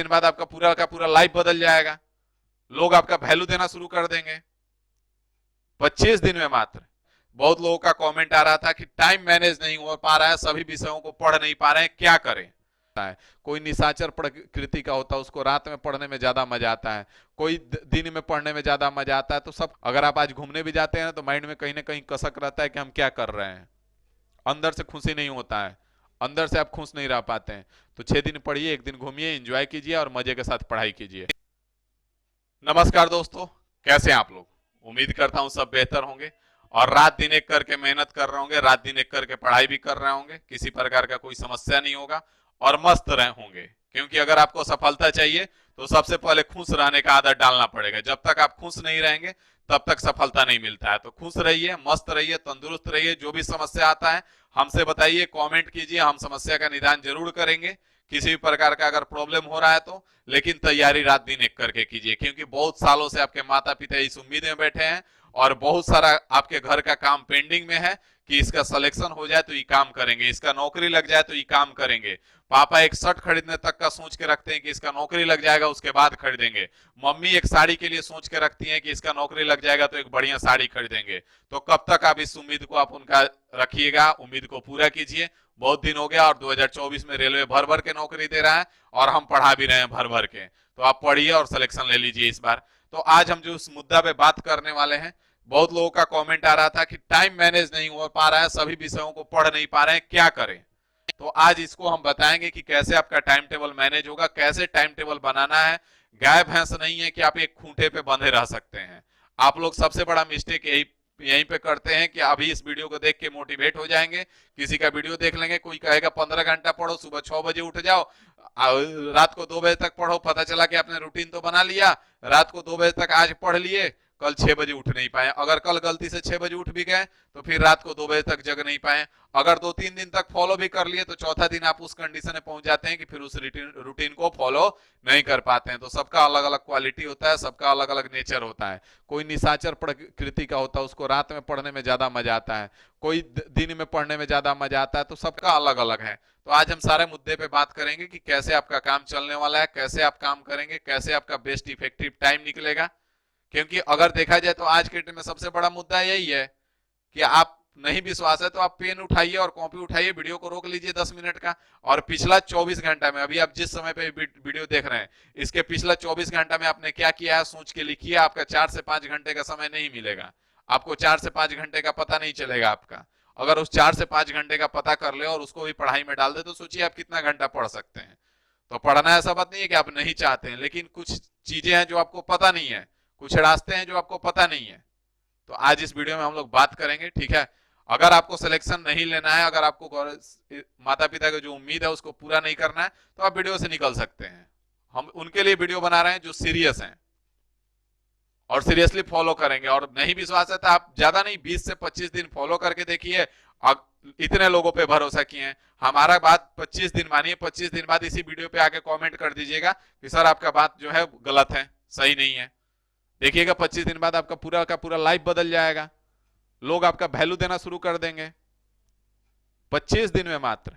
दिन बाद आपका पूरा का पूरा लाइफ बदल जाएगा, लोग आपका वैल्यू देना शुरू कर देंगे। 25 दिन में मात्र। बहुत लोगों का कमेंट आ रहा था कि टाइम मैनेज नहीं हो पा रहा है, सभी विषयों को पढ़ नहीं पा रहे हैं, क्या करें। कोई निशाचर प्रकृति का होता है, उसको रात में पढ़ने में ज्यादा मजा आता है, कोई दिन में पढ़ने में ज्यादा मजा आता है। तो सब, अगर आप आज घूमने भी जाते हैं तो माइंड में कहीं ना कहीं कसक रहता है कि हम क्या कर रहे हैं, अंदर से खुशी नहीं होता है, अंदर से आप खुश नहीं रह पाते हैं। तो 6 दिन पढ़िए, एक दिन घूमिए, एंजॉय कीजिए और मजे के साथ पढ़ाई कीजिए। नमस्कार दोस्तों, कैसे हैं आप लोग। उम्मीद करता हूं सब बेहतर होंगे और रात दिन एक करके मेहनत कर रहे होंगे, रात दिन एक करके पढ़ाई भी कर रहे होंगे, किसी प्रकार का कोई समस्या नहीं होगा और मस्त रहे होंगे। क्योंकि अगर आपको सफलता चाहिए तो सबसे पहले खुश रहने का आदत डालना पड़ेगा। जब तक आप खुश नहीं रहेंगे तब तक सफलता नहीं मिलता है। तो खुश रहिए, मस्त रहिए, तंदुरुस्त रहिए। जो भी समस्या आता है हमसे बताइए, कमेंट कीजिए, हम समस्या का निदान जरूर करेंगे। किसी भी प्रकार का अगर प्रॉब्लम हो रहा है तो, लेकिन तैयारी रात दिन एक करके कीजिए, क्योंकि बहुत सालों से आपके माता पिता इस उम्मीद में बैठे हैं और बहुत सारा आपके घर का काम पेंडिंग में है कि इसका सिलेक्शन हो जाए तो ये काम करेंगे, इसका नौकरी लग जाए तो ये काम करेंगे। पापा एक शर्ट खरीदने तक का सोच के रखते हैं कि इसका नौकरी लग जाएगा उसके बाद खरीदेंगे। मम्मी एक साड़ी के लिए सोच के रखती हैं कि इसका नौकरी लग जाएगा तो एक बढ़िया साड़ी खरीदेंगे। तो कब तक आप इस उम्मीद को आप उनका रखिएगा, उम्मीद को पूरा कीजिए। बहुत दिन हो गया और 2024 में रेलवे भर भर के नौकरी दे रहा है और हम पढ़ा भी रहे हैं भर भर के। तो आप पढ़िए और सिलेक्शन ले लीजिए इस बार। तो आज हम जो इस मुद्दा पे बात करने वाले हैं, बहुत लोगों का कमेंट आ रहा था कि टाइम मैनेज नहीं हो पा रहा है, सभी विषयों को पढ़ नहीं पा रहे हैं, क्या करें। तो आज इसको हम बताएंगे कि कैसे आपका टाइम टेबल मैनेज होगा, कैसे टाइम टेबल बनाना है। गाय भैंस नहीं है कि आप एक खूंटे पे बंधे रह सकते हैं। आप लोग सबसे बड़ा मिस्टेक यहीं पे करते हैं कि अभी इस वीडियो को देख के मोटिवेट हो जाएंगे, किसी का वीडियो देख लेंगे, कोई कहेगा 15 घंटा पढ़ो, सुबह 6 बजे उठ जाओ, रात को 2 बजे तक पढ़ो। पता चला कि आपने रूटीन तो बना लिया, रात को 2 बजे तक आज पढ़ लिए, कल 6 बजे उठ नहीं पाए। अगर कल गलती से 6 बजे उठ भी गए तो फिर रात को 2 बजे तक जग नहीं पाए। अगर 2-3 दिन तक फॉलो भी कर लिए तो चौथा दिन आप उस कंडीशन में पहुंच जाते हैं कि फिर उस रूटीन को फॉलो नहीं कर पाते हैं। तो सबका अलग अलग क्वालिटी होता है, सबका अलग अलग नेचर होता है। कोई निशाचर प्रकृति का होता है, उसको रात में पढ़ने में ज्यादा मजा आता है, कोई दिन में पढ़ने में ज्यादा मजा आता है। तो सबका अलग अलग है। तो आज हम सारे मुद्दे पे बात करेंगे कि कैसे आपका काम चलने वाला है, कैसे आप काम करेंगे, कैसे आपका बेस्ट इफेक्टिव टाइम निकलेगा। क्योंकि अगर देखा जाए तो आज के डेट में सबसे बड़ा मुद्दा यही है कि आप नहीं विश्वास है तो आप पेन उठाइए और कॉपी उठाइए, वीडियो को रोक लीजिए 10 मिनट का, और पिछला 24 घंटा में, अभी आप जिस समय पे वीडियो देख रहे हैं, इसके पिछला 24 घंटा में आपने क्या किया है सोच के लिखिए। आपका 4 से 5 घंटे का समय नहीं मिलेगा, आपको 4 से 5 घंटे का पता नहीं चलेगा आपका। अगर उस 4 से 5 घंटे का पता कर ले और उसको भी पढ़ाई में डाल दे तो सोचिए आप कितना घंटा पढ़ सकते हैं। तो पढ़ना ऐसा बात नहीं है कि आप नहीं चाहते हैं, लेकिन कुछ चीजें हैं जो आपको पता नहीं है, कुछ रास्ते हैं जो आपको पता नहीं है। तो आज इस वीडियो में हम लोग बात करेंगे, ठीक है। अगर आपको सिलेक्शन नहीं लेना है, अगर आपको माता पिता की जो उम्मीद है उसको पूरा नहीं करना है, तो आप वीडियो से निकल सकते हैं। हम उनके लिए वीडियो बना रहे हैं जो सीरियस हैं और सीरियसली फॉलो करेंगे। और नहीं विश्वास है तो आप ज्यादा नहीं, 20 से 25 दिन फॉलो करके देखिए। इतने लोगों पे भरोसा किए हैं, हमारा बात 25 दिन मानिए, 25 दिन बाद इसी वीडियो पे आके कमेंट कर दीजिएगा कि सर आपका बात जो है गलत है, सही नहीं है। देखिएगा 25 दिन बाद आपका पूरा का पूरा लाइफ बदल जाएगा, लोग आपका वैल्यू देना शुरू कर देंगे 25 दिन में मात्र।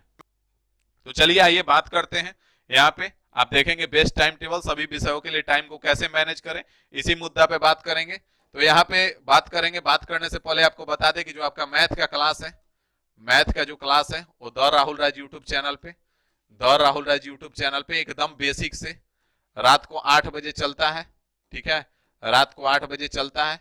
तो चलिए आइए बात करते हैं। यहाँ पे आप देखेंगे बेस्ट टाइम टेबल, सभी विषयों के लिए टाइम को कैसे मैनेज करें, इसी मुद्दा पे बात करेंगे। तो यहाँ पे बात करेंगे, बात करने से पहले आपको बता दें कि जो आपका मैथ का क्लास है, मैथ का जो क्लास है वो the Rahul Raj YouTube channel पे, the Rahul Raj YouTube channel पे एकदम बेसिक से रात को 8 बजे चलता है, ठीक है। रात को 8 बजे चलता है।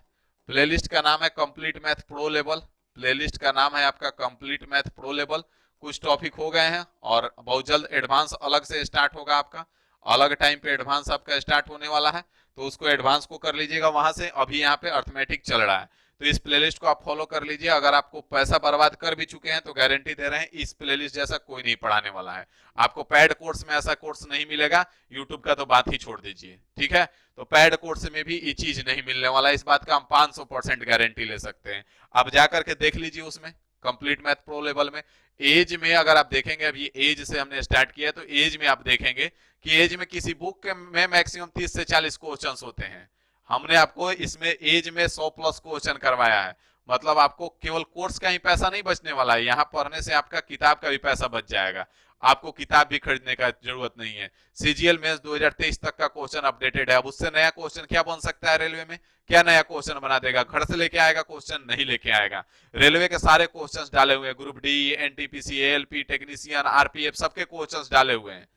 प्लेलिस्ट का नाम है complete math pro level, playlist का नाम है आपका कंप्लीट मैथ प्रो लेवल। कुछ टॉपिक हो गए हैं और बहुत जल्द एडवांस अलग से स्टार्ट होगा आपका, अलग टाइम पे एडवांस आपका स्टार्ट होने वाला है। तो उसको एडवांस को कर लीजिएगा वहां से। अभी यहाँ पे अर्थमेटिक चल रहा है तो इस प्लेलिस्ट को आप फॉलो कर लीजिए। अगर आपको पैसा बर्बाद कर भी चुके हैं तो गारंटी दे रहे हैं इस प्लेलिस्ट जैसा कोई नहीं पढ़ाने वाला है। आपको पैड कोर्स में ऐसा कोर्स नहीं मिलेगा, यूट्यूब का तो बात ही छोड़ दीजिए, ठीक है। तो पैड कोर्स में भी ये चीज नहीं मिलने वाला, इस बात का हम 500% गारंटी ले सकते हैं। आप जाकर के देख लीजिए उसमें कंप्लीट मैथ प्रो लेवल में। एज में अगर आप देखेंगे, अभी एज से हमने स्टार्ट किया तो एज में आप देखेंगे कि एज में किसी बुक के में मैक्सिमम 30 से 40 क्वेश्चन होते हैं। हमने आपको इसमें एज में 100+ क्वेश्चन करवाया है। मतलब आपको केवल कोर्स का ही पैसा नहीं बचने वाला है, यहाँ पढ़ने से आपका किताब का भी पैसा बच जाएगा। आपको किताब भी खरीदने का जरूरत नहीं है। सीजीएल मेंस 2023 तक का क्वेश्चन अपडेटेड है। अब उससे नया क्वेश्चन क्या बन सकता है रेलवे में? क्या नया क्वेश्चन बना देगा? घर से लेके आएगा क्वेश्चन? नहीं लेके आएगा। रेलवे के सारे क्वेश्चंस डाले हुए हैं, group D, NTPC, ALP, technician, RPF, सबके क्वेश्चंस डाले हुए हैं।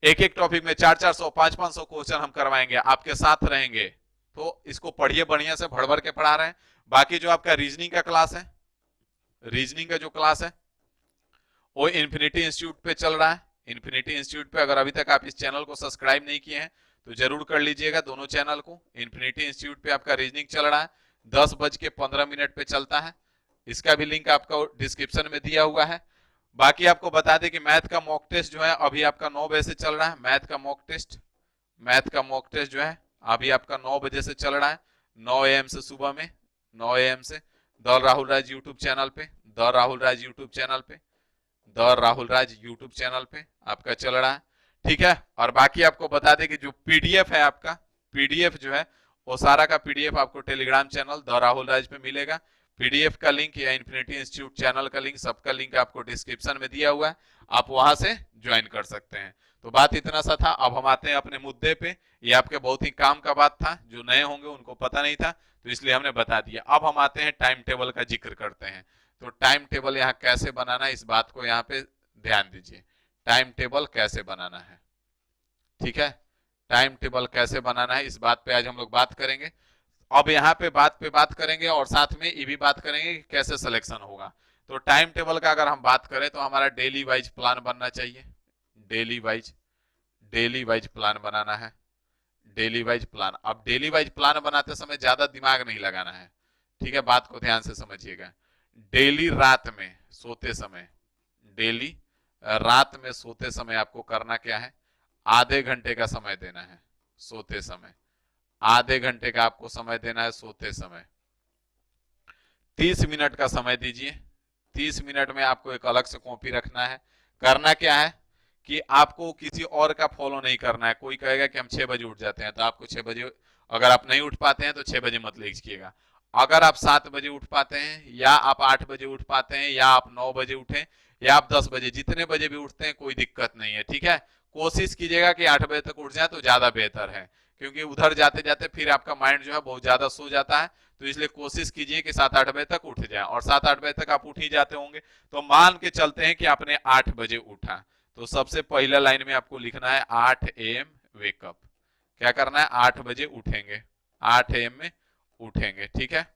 एक एक टॉपिक में 400-400, 500-500 क्वेश्चन हम करवाएंगे, आपके साथ रहेंगे। तो इसको पढ़िए, बढ़िया से भर भर के पढ़ा रहे हैं। बाकी जो आपका रीजनिंग का क्लास है, रीजनिंग का जो क्लास है वो इन्फिनिटी इंस्टीट्यूट पे चल रहा है। इन्फिनिटी इंस्टीट्यूट पे अगर अभी तक आप इस चैनल को सब्सक्राइब नहीं किए हैं तो जरूर कर लीजिएगा दोनों चैनल को। इन्फिनिटी इंस्टीट्यूट पे आपका रीजनिंग चल रहा है, 10:15 पे चलता है। इसका भी लिंक आपका डिस्क्रिप्शन में दिया हुआ है। बाकी आपको बता दें कि मैथ का मॉक टेस्ट जो है अभी आपका 9 बजे से चल रहा है। मैथ का मॉक टेस्ट जो है अभी आपका 9 बजे से चल रहा है, 9 AM से, सुबह में 9 AM से the Rahul Raj YouTube channel पे, the Rahul Raj YouTube channel पे, the Rahul Raj YouTube channel पे आपका चल रहा है। ठीक है। और बाकी आपको बता दें कि जो पीडीएफ है आपका, पीडीएफ जो है वो सारा का पीडीएफ आपको टेलीग्राम चैनल द राहुल राज पे मिलेगा। पीडीएफ का लिंक या इन्फिनिटी इंस्टीट्यूट चैनल का लिंक, सबका लिंक आपको डिस्क्रिप्शन में दिया हुआ है, आप वहां से ज्वाइन कर सकते हैं। तो बात इतना सा था। अब हम आते हैं अपने मुद्दे पे। ये आपके बहुत ही काम का बात था, जो नए होंगे उनको पता नहीं था तो इसलिए हमने बता दिया। अब हम आते हैं टाइम टेबल का जिक्र करते हैं। तो टाइम टेबल यहाँ कैसे बनाना है, इस बात को यहाँ पे ध्यान दीजिए। टाइम टेबल कैसे बनाना है, ठीक है, टाइम टेबल कैसे बनाना है, इस बात पे आज हम लोग बात करेंगे। अब यहाँ पे बात करेंगे और साथ में ये भी बात करेंगे कि कैसे सिलेक्शन होगा। तो टाइम टेबल का अगर हम बात करें तो हमारा डेली वाइज प्लान बनना चाहिए। डेली वाइज प्लान बनाना है, डेली वाइज प्लान। अब डेली वाइज प्लान बनाते समय ज्यादा दिमाग नहीं लगाना है, ठीक है, बात को ध्यान से समझिएगा। डेली रात में सोते समय, डेली रात में सोते समय आपको करना क्या है, आधे घंटे का समय देना है सोते समय। आधे घंटे का आपको समय देना है सोते समय। 30 मिनट का समय दीजिए। 30 मिनट में आपको एक अलग से कॉपी रखना है। करना क्या है कि आपको किसी और का फॉलो नहीं करना है। कोई कहेगा कि हम 6 बजे उठ जाते हैं तो आपको 6 बजे, अगर आप नहीं उठ पाते हैं तो 6 बजे मत लिखिएगा। अगर आप 7 बजे उठ पाते हैं, या आप 8 बजे उठ पाते हैं, या आप 9 बजे उठें, या आप 10 बजे, जितने बजे भी उठते हैं कोई दिक्कत नहीं है, ठीक है। कोशिश कीजिएगा कि 8 बजे तक उठ जाए तो ज्यादा बेहतर है, क्योंकि उधर जाते जाते फिर आपका माइंड जो है बहुत ज्यादा सो जाता है। तो इसलिए कोशिश कीजिए कि 7-8 बजे तक उठ जाए। और 7-8 बजे तक आप उठ ही जाते होंगे तो मान के चलते हैं कि आपने 8 बजे उठा, तो सबसे पहला लाइन में आपको लिखना है 8 AM वेकअप। क्या करना है, 8 बजे उठेंगे, 8 AM में उठेंगे, ठीक है।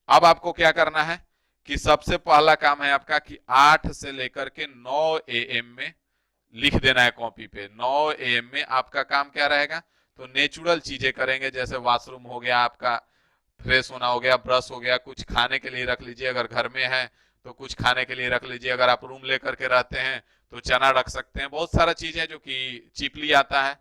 अब आपको क्या करना है कि सबसे पहला काम है आपका कि 8 से लेकर के 9 AM में लिख देना है कॉपी पे। 9 AM में आपका काम क्या रहेगा, तो नेचुरल चीजें करेंगे, जैसे वॉशरूम हो गया, आपका फ्रेश होना हो गया, ब्रश हो गया, कुछ खाने के लिए रख लीजिए, अगर घर में है तो कुछ खाने के लिए रख लीजिए, अगर आप रूम लेकर के रहते हैं तो चना रख सकते हैं। बहुत सारा चीज है जो कि चीपली आता है,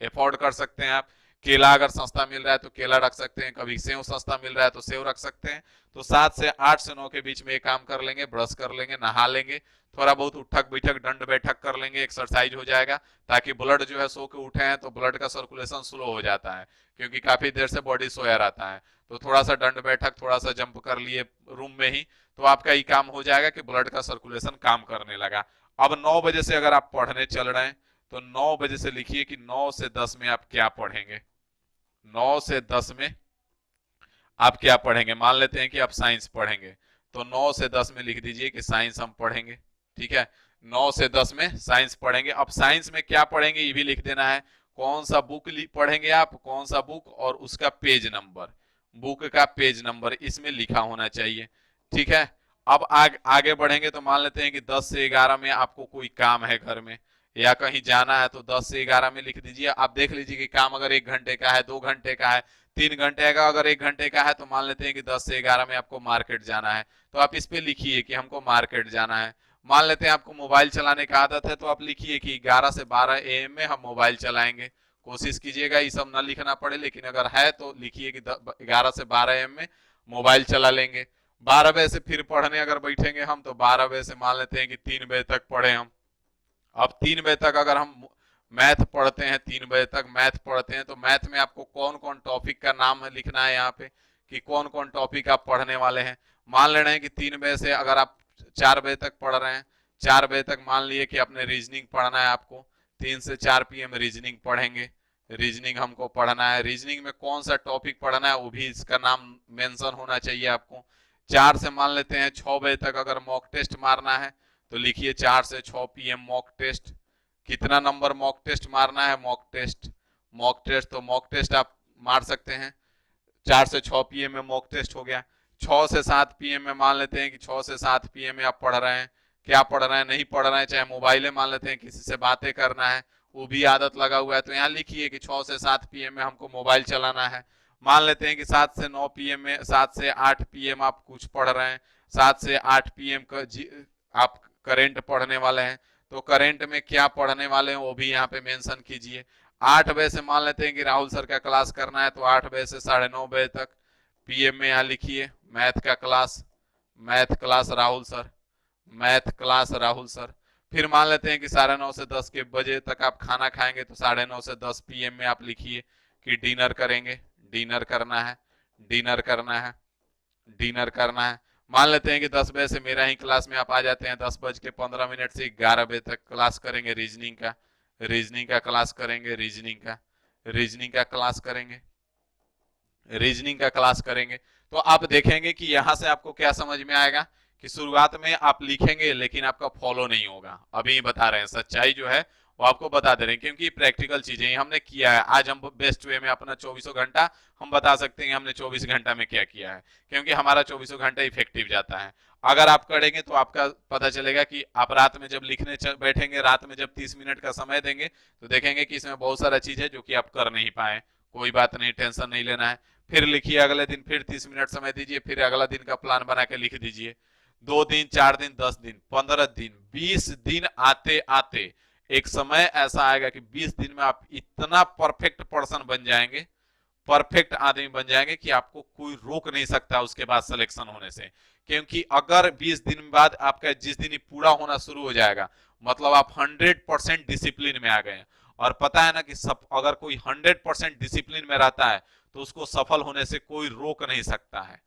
अफोर्ड कर सकते हैं आप। केला अगर सस्ता मिल रहा है तो केला रख सकते हैं, कभी सेव सस्ता मिल रहा है तो सेव रख सकते हैं। तो 7 से 8 से 9 के बीच में ये काम कर लेंगे, ब्रश कर लेंगे, नहा लेंगे, थोड़ा बहुत उठक बैठक दंड बैठक कर लेंगे, एक्सरसाइज हो जाएगा, ताकि ब्लड जो है सो के उठे हैं तो ब्लड का सर्कुलेशन स्लो हो जाता है, क्योंकि काफी देर से बॉडी सोया रहता है। तो थोड़ा सा दंड बैठक, थोड़ा सा जंप कर लिए रूम में ही, तो आपका ये काम हो जाएगा कि ब्लड का सर्कुलेशन काम करने लगा। अब 9 बजे से अगर आप पढ़ने चल रहे हैं तो 9 बजे से लिखिए कि 9 से 10 में आप क्या पढ़ेंगे। 9 से 10 में आप क्या पढ़ेंगे। मान लेते हैं कि आप साइंस पढ़ेंगे तो 9 से 10 में लिख दीजिए कि साइंस हम पढ़ेंगे, ठीक है। 9 से 10 में साइंस पढ़ेंगे। अब साइंस में क्या पढ़ेंगे ये भी लिख देना है, कौन सा बुक पढ़ेंगे आप, कौन सा बुक और उसका पेज नंबर, बुक का पेज नंबर इसमें लिखा होना चाहिए, ठीक है। अब आगे बढ़ेंगे तो मान लेते हैं कि 10 से 11 में आपको कोई काम है घर में या कहीं जाना है, तो 10 से 11 में लिख दीजिए। आप देख लीजिए कि काम अगर 1 घंटे का है, 2 घंटे का है, 3 घंटे का, अगर 1 घंटे का है तो मान लेते हैं कि 10 से 11 में आपको मार्केट जाना है, तो आप इस पे लिखिए कि हमको मार्केट जाना है। मान लेते हैं आपको मोबाइल चलाने का आदत है तो आप लिखिए कि 11 से 12 AM में हम मोबाइल चलाएंगे। कोशिश कीजिएगा ये सब ना लिखना पड़े, लेकिन अगर है तो लिखिए कि 11 से 12 AM में मोबाइल चला लेंगे। 12 बजे से फिर पढ़ने अगर बैठेंगे हम तो 12 बजे से मान लेते हैं कि 3 बजे तक पढ़े हम। अब 3 बजे तक अगर हम मैथ पढ़ते हैं, 3 बजे तक मैथ पढ़ते हैं, तो मैथ में आपको कौन कौन टॉपिक का नाम लिखना है यहाँ पे कि कौन कौन टॉपिक आप पढ़ने वाले हैं। मान ले रहे हैं कि 3 बजे से अगर आप 4 बजे तक पढ़ रहे हैं, 4 बजे तक मान लिए कि अपने रीजनिंग पढ़ना है आपको, 3 से 4 PM रीजनिंग पढ़ेंगे। रीजनिंग हमको पढ़ना है, रीजनिंग में कौन सा टॉपिक पढ़ना है वो भी इसका नाम मेंशन होना चाहिए आपको। 4 से मान लेते हैं 6 बजे तक अगर मॉक टेस्ट मारना है तो लिखिए 4 से 6 PM मॉक टेस्ट। कितना नंबर मॉक टेस्ट मारना है? मॉक टेस्ट तो मॉक टेस्ट आप मार सकते हैं 4 से 6 PM में मॉक टेस्ट हो गया। 6 से 7 PM में मान लेते हैं कि 6 से 7 PM में आप पढ़ रहे हैं, क्या पढ़ रहे हैं, नहीं पढ़ रहे हैं, चाहे मोबाइल मान लेते हैं किसी से बातें करना है वो भी आदत लगा हुआ है, तो यहाँ लिखिए कि 6 से 7 PM में हमको मोबाइल चलाना है। मान लेते हैं कि 7 से 9 PM में, 7 से 8 PM आप कुछ पढ़ रहे हैं, 7 से 8 PM का आप करेंट पढ़ने वाले हैं, तो करेंट में क्या पढ़ने वाले हैं वो भी यहाँ पे मेंशन कीजिए। 8 बजे से मान लेते हैं कि राहुल सर का क्लास करना है, तो 8 बजे से 9:30 बजे तक PM में यहाँ लिखिए मैथ का class, math class Rahul sir, math class Rahul sir. फिर मान लेते हैं कि 9:30 से 10 के बजे तक आप खाना खाएंगे, तो 9:30 से 10 PM में आप लिखिए कि डिनर करेंगे, डिनर करना है, डिनर करना है, डिनर करना है। मान लेते हैं कि 10 बजे से मेरा ही क्लास में आप आ जाते हैं, 10:15 से 11 बजे तक क्लास करेंगे रीजनिंग का, रीजनिंग का क्लास करेंगे, रीजनिंग का, रीजनिंग का क्लास करेंगे, रीजनिंग का क्लास करेंगे। तो आप देखेंगे कि यहां से आपको क्या समझ में आएगा कि शुरुआत में आप लिखेंगे लेकिन आपका फॉलो नहीं होगा। अभी बता रहे हैं सच्चाई जो है वो आपको बता दे रहे हैं, क्योंकि प्रैक्टिकल चीजें हमने किया है। आज हम बेस्ट वे में अपना 24 घंटा हम बता सकते हैं हमने 24 घंटा में क्या किया है, क्योंकि हमारा 24 घंटा इफेक्टिव जाता है। अगर आप करेंगे तो आपका पता चलेगा कि आप रात में जब लिखने बैठेंगे, रात में जब 30 मिनट का समय देंगे, तो देखेंगे कि इसमें बहुत सारा चीज है जो कि आप कर नहीं पाए। कोई बात नहीं, टेंशन नहीं लेना है। फिर लिखिए, अगले दिन फिर 30 मिनट समय दीजिए, फिर अगला दिन का प्लान बना के लिख दीजिए। 2 दिन, 4 दिन, 10 दिन, 15 दिन, 20 दिन आते आते एक समय ऐसा आएगा कि 20 दिन में आप इतना परफेक्ट पर्सन बन जाएंगे, परफेक्ट आदमी बन जाएंगे कि आपको कोई रोक नहीं सकता उसके बाद सिलेक्शन होने से। क्योंकि अगर 20 दिन बाद आपका जिस दिन ही पूरा होना शुरू हो जाएगा, मतलब आप 100% डिसिप्लिन में आ गए। और पता है ना कि सब अगर कोई 100% डिसिप्लिन में रहता है तो उसको सफल होने से कोई रोक नहीं सकता है।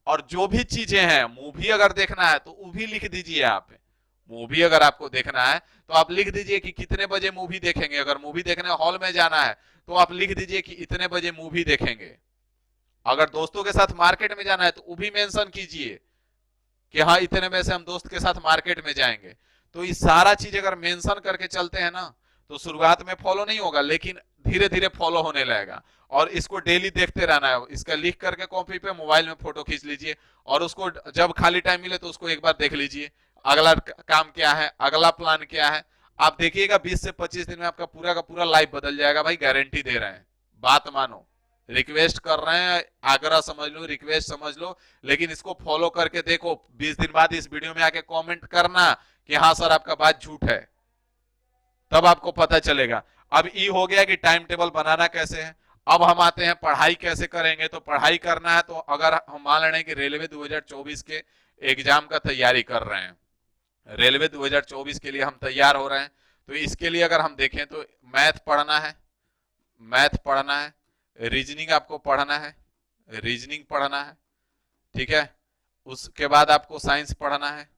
और जो भी चीजें हैं, मूवी अगर देखना है तो वो भी लिख दीजिए आप। मूवी अगर आपको देखना है तो आप लिख दीजिए कि कितने बजे मूवी देखेंगे। अगर मूवी देखने हॉल में जाना है तो आप लिख दीजिए कि इतने बजे मूवी देखेंगे। अगर दोस्तों के साथ मार्केट में जाना है तो वो भी मेंशन कीजिए कि हाँ इतने बजे से हम दोस्त के साथ मार्केट में जाएंगे। तो ये सारा चीज अगर मेंशन करके चलते हैं ना तो शुरुआत में फॉलो नहीं होगा, लेकिन धीरे धीरे फॉलो होने लगेगा। और इसको डेली देखते रहना है। इसका लिख करके कॉपी पे मोबाइल में फोटो खींच लीजिए और उसको जब खाली टाइम मिले तो उसको एक बार देख लीजिए, अगला काम क्या है, अगला प्लान क्या है। आप देखिएगा 20 से 25 दिन में आपका पूरा का पूरा लाइफ बदल जाएगा भाई, गारंटी दे रहे हैं। बात मानो, रिक्वेस्ट कर रहे हैं, आग्रह समझ लो, रिक्वेस्ट समझ लो, लेकिन इसको फॉलो करके देखो। 20 दिन बाद इस वीडियो में आके कमेंट करना कि हाँ सर आपका बात झूठ है, तब आपको पता चलेगा। अब ये हो गया कि टाइम टेबल बनाना कैसे है। अब हम आते हैं पढ़ाई कैसे करेंगे। तो पढ़ाई करना है तो अगर हम मान रहे हैं कि रेलवे 2024 के एग्जाम का तैयारी कर रहे हैं, रेलवे 2024 के लिए हम तैयार हो रहे हैं, तो इसके लिए अगर हम देखें तो मैथ पढ़ना है, मैथ पढ़ना है, रीजनिंग आपको पढ़ना है, रीजनिंग पढ़ना है, ठीक है। उसके बाद आपको साइंस पढ़ना है,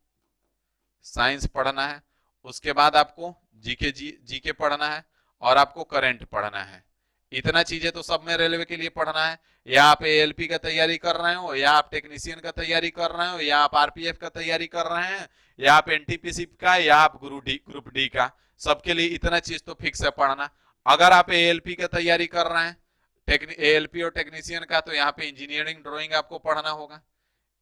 साइंस पढ़ना है। उसके बाद आपको जीके पढ़ना है और आपको करंट पढ़ना है। इतना चीजें तो सब में रेलवे के लिए पढ़ना है। या आप एएलपी का तैयारी कर रहे हो, या आप टेक्नीशियन का तैयारी कर रहे हो, या आप आरपीएफ का तैयारी कर रहे हैं, या आप एनटीपीसी का, या आप ग्रुप डी का, सबके लिए इतना चीज तो फिक्स है पढ़ना। अगर आप एएलपी का तैयारी कर रहे हैं, एएलपी और टेक्नीशियन का, तो यहाँ पे इंजीनियरिंग ड्राइंग आपको पढ़ना होगा,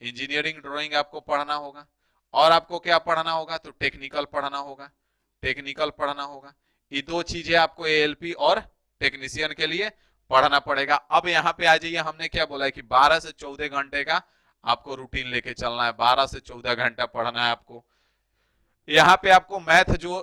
इंजीनियरिंग ड्राइंग आपको पढ़ना होगा। और आपको क्या पढ़ना होगा, तो टेक्निकल पढ़ना होगा, टेक्निकल पढ़ना होगा। ये 2 चीजें आपको एएलपी और टेक्नीशियन के लिए पढ़ना पड़ेगा। अब यहाँ पे आ जाइए, हमने क्या बोला है कि 12 से 14 घंटे का आपको रूटीन लेके चलना है, 12 से 14 घंटा पढ़ना है आपको। यहाँ पे आपको मैथ जो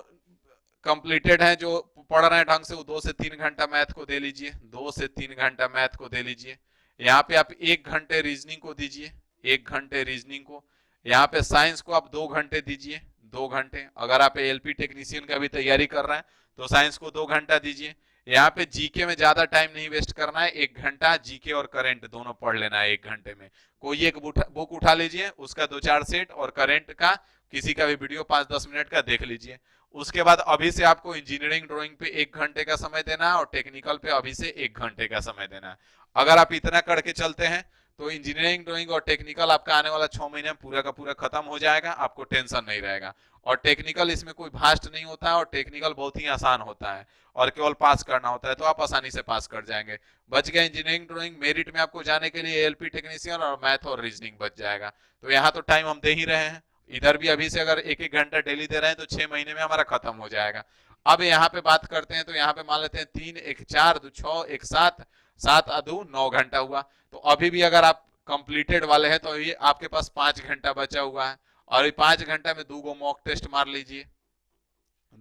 कंप्लीटेड है, जो पढ़ रहे हैं ढंग से, वो 2 से 3 घंटा मैथ को दे लीजिए, 2 से 3 घंटा मैथ को दे लीजिए। यहाँ पे आप 1 घंटे रीजनिंग को दीजिए, 1 घंटे रीजनिंग को। यहाँ पे साइंस को आप 2 घंटे दीजिए, 2 घंटे। अगर आप एएलपी टेक्नीशियन का भी तैयारी कर रहे हैं तो साइंस को 2 घंटा दीजिए। यहाँ पे जीके में ज्यादा टाइम नहीं वेस्ट करना है, 1 घंटा जीके और करंट दोनों पढ़ लेना है 1 घंटे में। कोई एक बुक उठा लीजिए, उसका 2-4 सेट, और करंट का किसी का भी वीडियो 5-10 मिनट का देख लीजिए। उसके बाद अभी से आपको इंजीनियरिंग ड्राइंग पे 1 घंटे का समय देना है और टेक्निकल पे अभी से 1 घंटे का समय देना है। अगर आप इतना करके चलते हैं तो इंजीनियरिंग ड्राइंग और टेक्निकल आपका आने वाला 6 महीने में पूरा का पूरा खत्म हो जाएगा, आपको टेंशन नहीं रहेगा। और टेक्निकल इसमें कोई भास्ट नहीं होता है, और टेक्निकल बहुत ही आसान होता है, और केवल पास करना होता है, तो आप आसानी से पास कर जाएंगे। बच गया इंजीनियरिंग ड्राइंग, मेरिट में आपको जाने के लिए एएलपी टेक्नीशियन और मैथ और रीजनिंग बच जाएगा। तो यहाँ तो टाइम हम दे ही रहे हैं, इधर भी अभी से अगर 1-1 घंटा डेली दे रहे हैं तो 6 महीने में हमारा खत्म हो जाएगा। अब यहाँ पे बात करते हैं, तो यहाँ पे मान लेते हैं 3 1 4 2 6 1 7, 7 2 9 घंटा हुआ। तो अभी भी अगर आप कंप्लीटेड वाले हैं तो ये आपके पास 5 घंटा बचा हुआ है, और ये 5 घंटा में 2 मॉक टेस्ट मार लीजिए,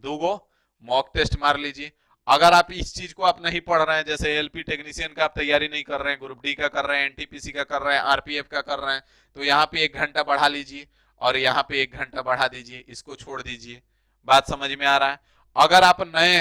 2 मॉक टेस्ट मार लीजिए। अगर आप इस चीज को आप नहीं पढ़ रहे हैं, जैसे एलपी टेक्नीशियन का आप तैयारी नहीं कर रहे हैं, ग्रुप डी का कर रहे हैं, एनटीपीसी का कर रहे हैं, आरपीएफ का कर रहे हैं, तो यहाँ पे 1 घंटा बढ़ा लीजिए, और यहाँ पे 1 घंटा बढ़ा दीजिए, इसको छोड़ दीजिए। बात समझ में आ रहा है? अगर आप नए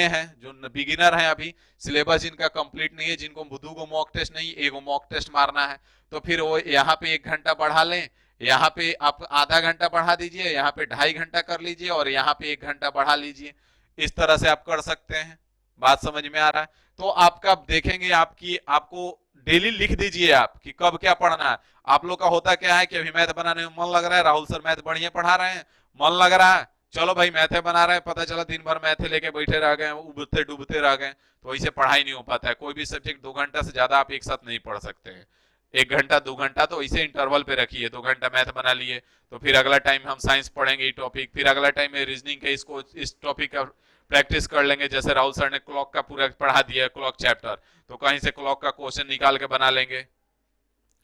हैं, जो बिगिनर हैं, अभी सिलेबस जिनका कंप्लीट नहीं है, जिनको 2 मॉक टेस्ट नहीं, 1 मॉक टेस्ट मारना है, तो फिर वो यहाँ पे 1 घंटा बढ़ा लें, यहाँ पे आप आधा घंटा बढ़ा दीजिए, यहाँ पे 2.5 घंटा कर लीजिए, और यहाँ पे 1 घंटा बढ़ा लीजिए। इस तरह से आप कर सकते हैं। बात समझ में आ रहा है? तो आपका देखेंगे, आपको डेली लिख दीजिए आप कि कब क्या पढ़ना है। आप लोग का होता क्या है कि अभी मैथ बनाने में मन लग रहा है, राहुल सर मैथ बढ़िया पढ़ा रहे हैं, मन लग रहा है, चलो भाई मैथे बना रहे हैं, पता चला दिन भर मैथे लेके बैठे रह गए, उबते डूबते रह गए, तो ऐसे पढ़ाई नहीं हो पाता है। कोई भी सब्जेक्ट 2 घंटा से ज्यादा आप एक साथ नहीं पढ़ सकते हैं। 1 घंटा 2 घंटा तो इसे इंटरवल पे रखिए, 2 घंटा मैथ बना लिए, तो फिर अगला टाइम हम साइंस पढ़ेंगे ये टॉपिक, फिर अगला टाइम में रीजनिंग के इसको इस टॉपिक का प्रैक्टिस कर लेंगे। जैसे राहुल सर ने क्लॉक का पूरा पढ़ा दिया है, क्लॉक चैप्टर, तो कहीं से क्लॉक का क्वेश्चन निकाल के बना लेंगे।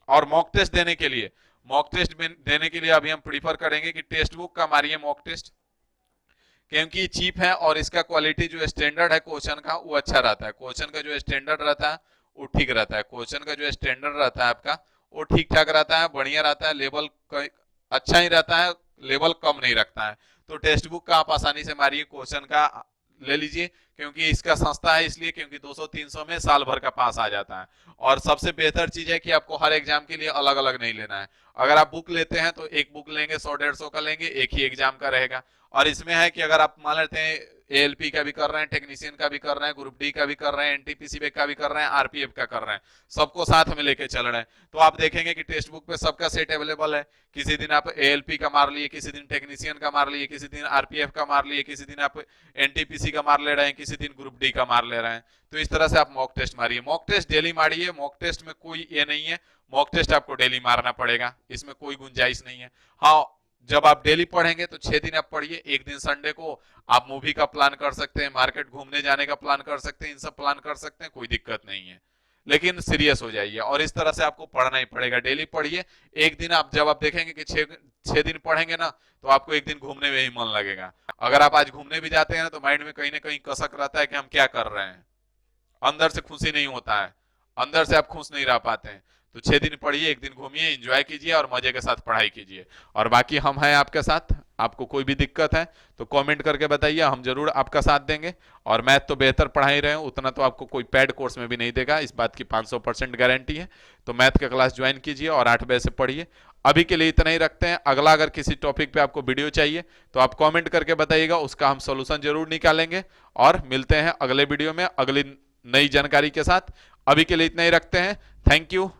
और मॉक टेस्ट देने के लिए अभी हम प्रीफर करेंगे कि टेक्स्ट बुक का मारिए मॉक टेस्ट, क्योंकि चीप है और इसका क्वालिटी जो स्टैंडर्ड है क्वेश्चन का वो अच्छा रहता है। क्वेश्चन का जो स्टैंडर्ड रहता है वो ठीक रहता है, क्वेश्चन का जो स्टैंडर्ड रहता है आपका वो ठीक ठाक रहता है, बढ़िया रहता है, लेवल अच्छा ही रहता है, लेवल कम नहीं रखता है। तो टेक्स्ट बुक का आप आसानी से मारिए, क्वेश्चन का ले लीजिए, क्योंकि इसका सस्ता है, इसलिए क्योंकि 200-300 में साल भर का पास आ जाता है। और सबसे बेहतर चीज है कि आपको हर एग्जाम के लिए अलग अलग नहीं लेना है। अगर आप बुक लेते हैं तो एक बुक लेंगे 100-150 का लेंगे, एक ही एग्जाम का रहेगा। और इसमें है कि अगर आप मान लेते हैं एएलपी का भी कर रहे हैं, टेक्नीशियन का भी कर रहे हैं, ग्रुप डी का भी कर रहे हैं, एनटीपीसी का भी कर रहे हैं, आरपीएफ का कर रहे हैं, सबको साथ में लेके चल रहे हैं, तो आप देखेंगे कि टेक्स्ट बुक पे सबका सेट अवेलेबल है। किसी दिन आप एएलपी का मार लिए, किसी दिन टेक्नीशियन का मार लिए, किसी दिन आरपीएफ का मार लिए, किसी दिन आप एनटीपीसी का मार ले रहे हैं, किसी दिन ग्रुप डी का मार ले रहे हैं। तो इस तरह से आप मॉक टेस्ट मारिए, मॉक टेस्ट डेली मारिए। मॉक टेस्ट में कोई ये नहीं है, मॉक टेस्ट आपको डेली मारना पड़ेगा, इसमें कोई गुंजाइश नहीं है। हाँ, जब आप डेली पढ़ेंगे तो 6 दिन आप पढ़िए, एक दिन संडे को आप मूवी का प्लान कर सकते हैं, मार्केट घूमने जाने का प्लान कर सकते हैं, इन सब प्लान कर सकते हैं, कोई दिक्कत नहीं है। लेकिन सीरियस हो जाइए, और इस तरह से आपको पढ़ना ही पड़ेगा, डेली पढ़िए। एक दिन आप जब आप देखेंगे कि 6 दिन पढ़ेंगे ना, तो आपको एक दिन घूमने में ही मन लगेगा। अगर आप आज घूमने भी जाते हैं ना, तो माइंड में कहीं ना कहीं कसक रहता है कि हम क्या कर रहे हैं, अंदर से खुशी नहीं होता है, अंदर से आप खुश नहीं रह पाते हैं। तो 6 दिन पढ़िए, एक दिन घूमिए, एंजॉय कीजिए और मजे के साथ पढ़ाई कीजिए। और बाकी हम हैं आपके साथ, आपको कोई भी दिक्कत है तो कमेंट करके बताइए, हम जरूर आपका साथ देंगे। और मैथ तो बेहतर पढ़ा ही रहे हो, उतना तो आपको कोई पेड कोर्स में भी नहीं देगा, इस बात की 500% गारंटी है। तो मैथ का क्लास ज्वाइन कीजिए और 8 बजे से पढ़िए। अभी के लिए इतना ही रखते हैं, अगला अगर किसी टॉपिक पे आपको वीडियो चाहिए तो आप कमेंट करके बताइएगा, उसका हम सोल्यूशन जरूर निकालेंगे। और मिलते हैं अगले वीडियो में अगली नई जानकारी के साथ। अभी के लिए इतना ही रखते हैं, थैंक यू।